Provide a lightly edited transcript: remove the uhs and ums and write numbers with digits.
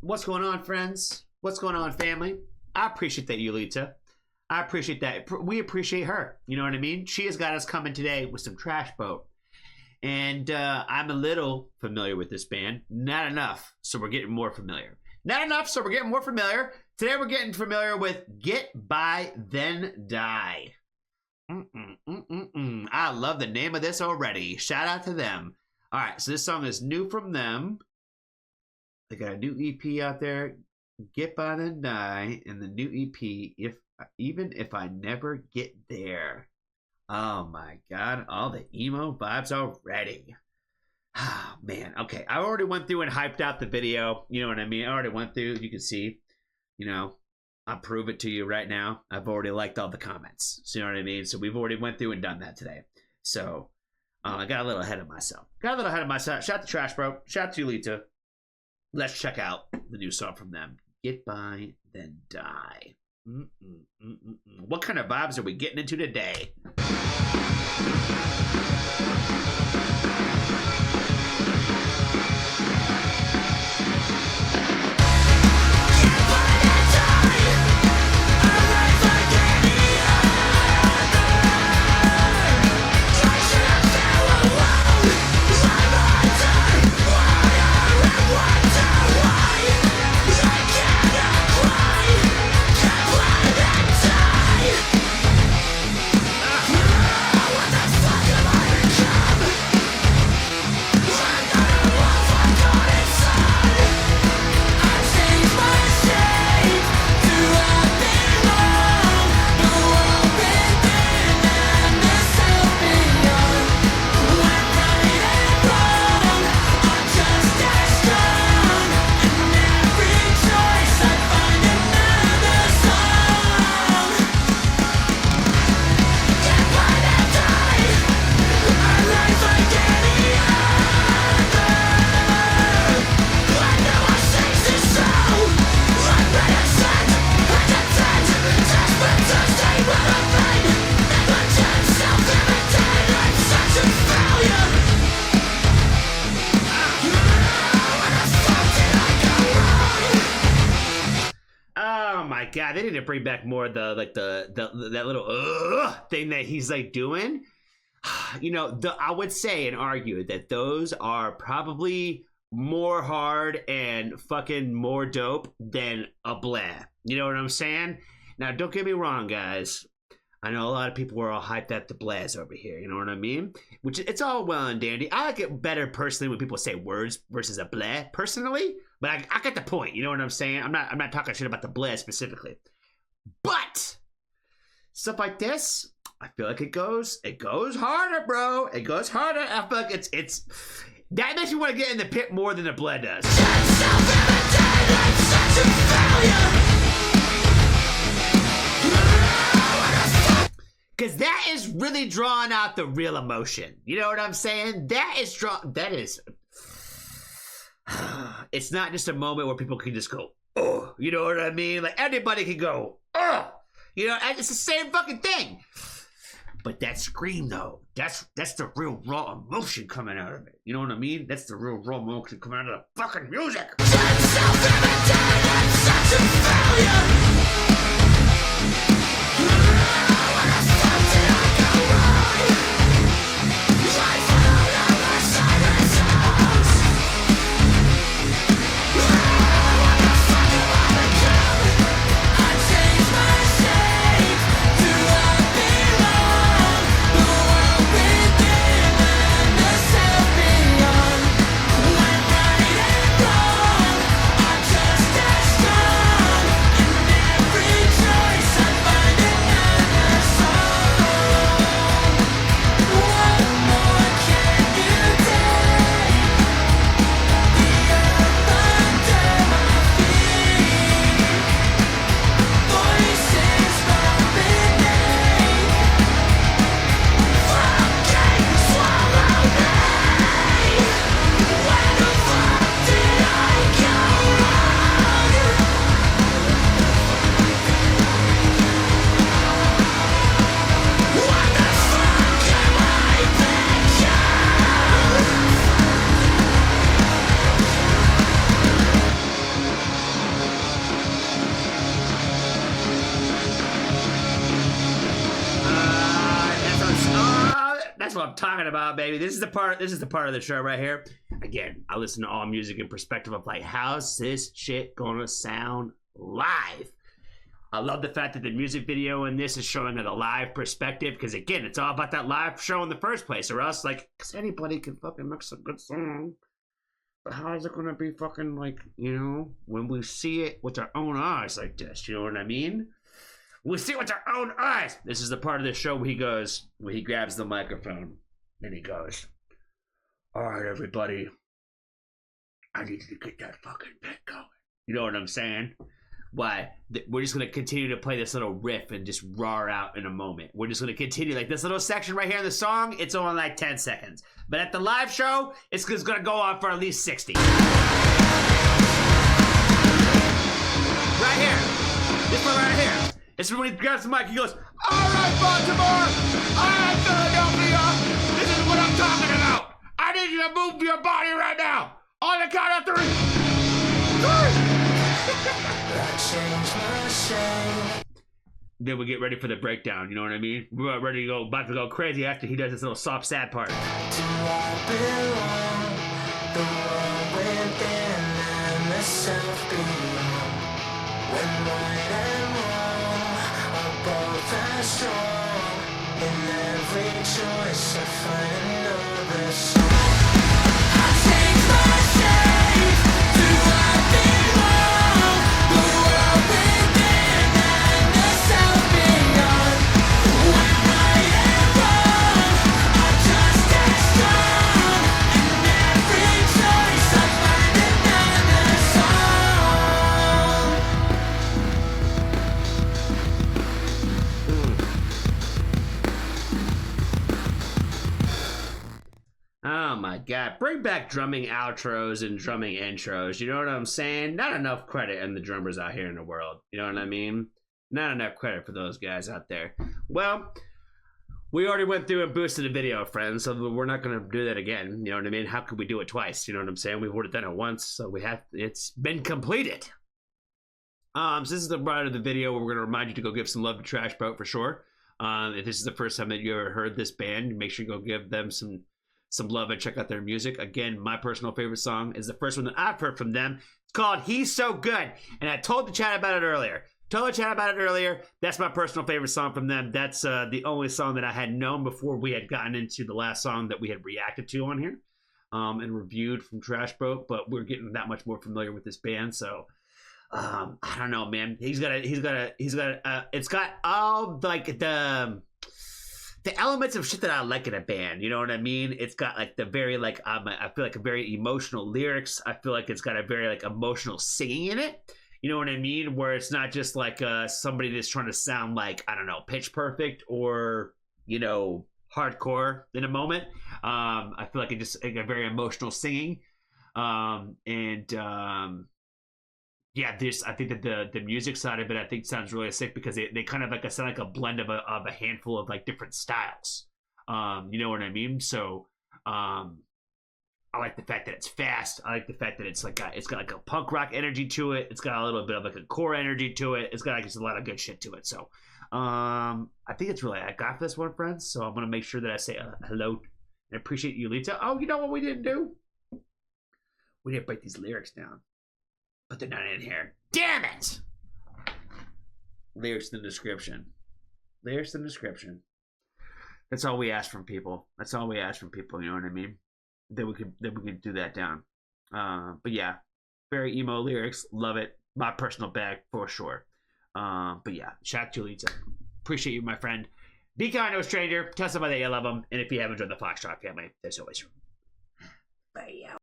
What's going on, friends? What's going on, family? I appreciate that, Yulita. I appreciate that. We appreciate her. You know what I mean? She has got us coming today with some Trash Boat. And I'm a little familiar with this band. Not enough, so we're getting more familiar. Not enough, so we're getting more familiar. Today we're getting familiar with Get By Then Die. I love the name of this already. Shout out to them. All right, so this song is new from them. They got a new EP out there, Get By Then Die, and the new EP, Even If I Never Get There. Oh my God, all the emo vibes already. Oh man, okay. I already went through and hyped out the video. You know what I mean? I already went through, you can see, you know, I'll prove it to you right now. I've already liked all the comments. So you know what I mean? So we've already went through and done that today. So I got a little ahead of myself. Shout out to Trash Bro. Shout out to Yulita. Let's check out the new song from them. Get By Then Die. What kind of vibes are we getting into today? God, they need to bring back more of the that little thing that he's like doing. You know, I would say and argue that those are probably more hard and fucking more dope than a blah. You know what I'm saying? Now, don't get me wrong, guys. I know a lot of people were all hyped at the blahs over here. You know what I mean? Which it's all well and dandy. I like it better personally when people say words versus a blah personally. But I get the point. You know what I'm saying? I'm not talking shit about the blah specifically. But stuff like this, I feel like it goes harder, bro. It goes harder. I feel like it's that makes me want to get in the pit more than the blah does. Because that is really drawing out the real emotion. You know what I'm saying? It's not just a moment where people can just go, oh, you know what I mean? Like anybody can go, oh, you know, it's the same fucking thing. But that scream though, that's the real raw emotion coming out of it. You know what I mean? That's the real raw emotion coming out of the fucking music. Find I'm talking about, baby. This is the part of the show right here. Again, I listen to all music in perspective of like, how's this shit gonna sound live? I love the fact that the music video in this is showing it a live perspective, because again, it's all about that live show in the first place, or else like, because anybody can fucking mix a good song. But how is it gonna be fucking like, you know, when we see it with our own eyes like this, you know what I mean? We see it with our own eyes. This is the part of the show where he grabs the microphone and he goes, all right, everybody, I need you to get that fucking bit going. You know what I'm saying? Why? We're just going to continue to play this little riff and just roar out in a moment. We're just going to continue. Like this little section right here in the song, it's only like 10 seconds. But at the live show, it's going to go on for at least 60. Right here. This one right here. This is when he grabs the mic, he goes, all right, Baltimore, all right, Philadelphia, this is what I'm talking about. I need you to move your body right now. On the count of 3. 3. Then we get ready for the breakdown, you know what I mean? We're ready to go, about to go crazy after he does this little soft, sad part. Do I belong, the world within and the self beyond, when right and wrong are both as strong, in every choice I find another song. I change my shape, do I belong, the world within and the self beyond, when right and wrong are just as strong, in every choice I find another song. Oh my god, bring back drumming outros and drumming intros, you know what I'm saying? Not enough credit in the drummers out here in the world, you know what I mean? Not enough credit for those guys out there. Well, we already went through and boosted a video, friends, so we're not going to do that again, you know what I mean? How could we do it twice, you know what I'm saying? We've already done it once, so it's been completed. So this is the part of the video where we're going to remind you to go give some love to Trash Boat for sure. If this is the first time that you ever heard this band, make sure you go give them some love and check out their music. Again, my personal favorite song is the first one that I've heard from them. It's called He's So Good. And I told the chat about it earlier. That's my personal favorite song from them. That's the only song that I had known before we had gotten into the last song that we had reacted to on here and reviewed from Trash Boat. But we're getting that much more familiar with this band. So I don't know, man. It's got all like the elements of shit that I like in a band, you know what I mean? It's got like the very like I feel like a very emotional lyrics. I feel like it's got a very like emotional singing in it. You know what I mean? Where it's not just like somebody that's trying to sound like, I don't know, Pitch Perfect or, you know, hardcore in a moment. I feel like it just like a very emotional singing. Yeah, I think that the music side of it, I think sounds really sick because they kind of like sound like a blend of a handful of like different styles. You know what I mean? So, I like the fact that it's fast. I like the fact that it's got like a punk rock energy to it. It's got a little bit of like a core energy to it. It's got like just a lot of good shit to it. So, I think it's really I got this one, friends. So I'm gonna make sure that I say hello and appreciate you, Lita. Oh, you know what we didn't do? We didn't break these lyrics down. But they're not in here. Damn it! Lyrics in the description. Lyrics in the description. That's all we ask from people. You know what I mean? Then we could do that down. But yeah, very emo lyrics. Love it. My personal bag for sure. But yeah, shout out to Lita. Appreciate you, my friend. Be kind to a stranger. Tell somebody that you love them. And if you have enjoyed the Foxtrot family, there's always room. Bye.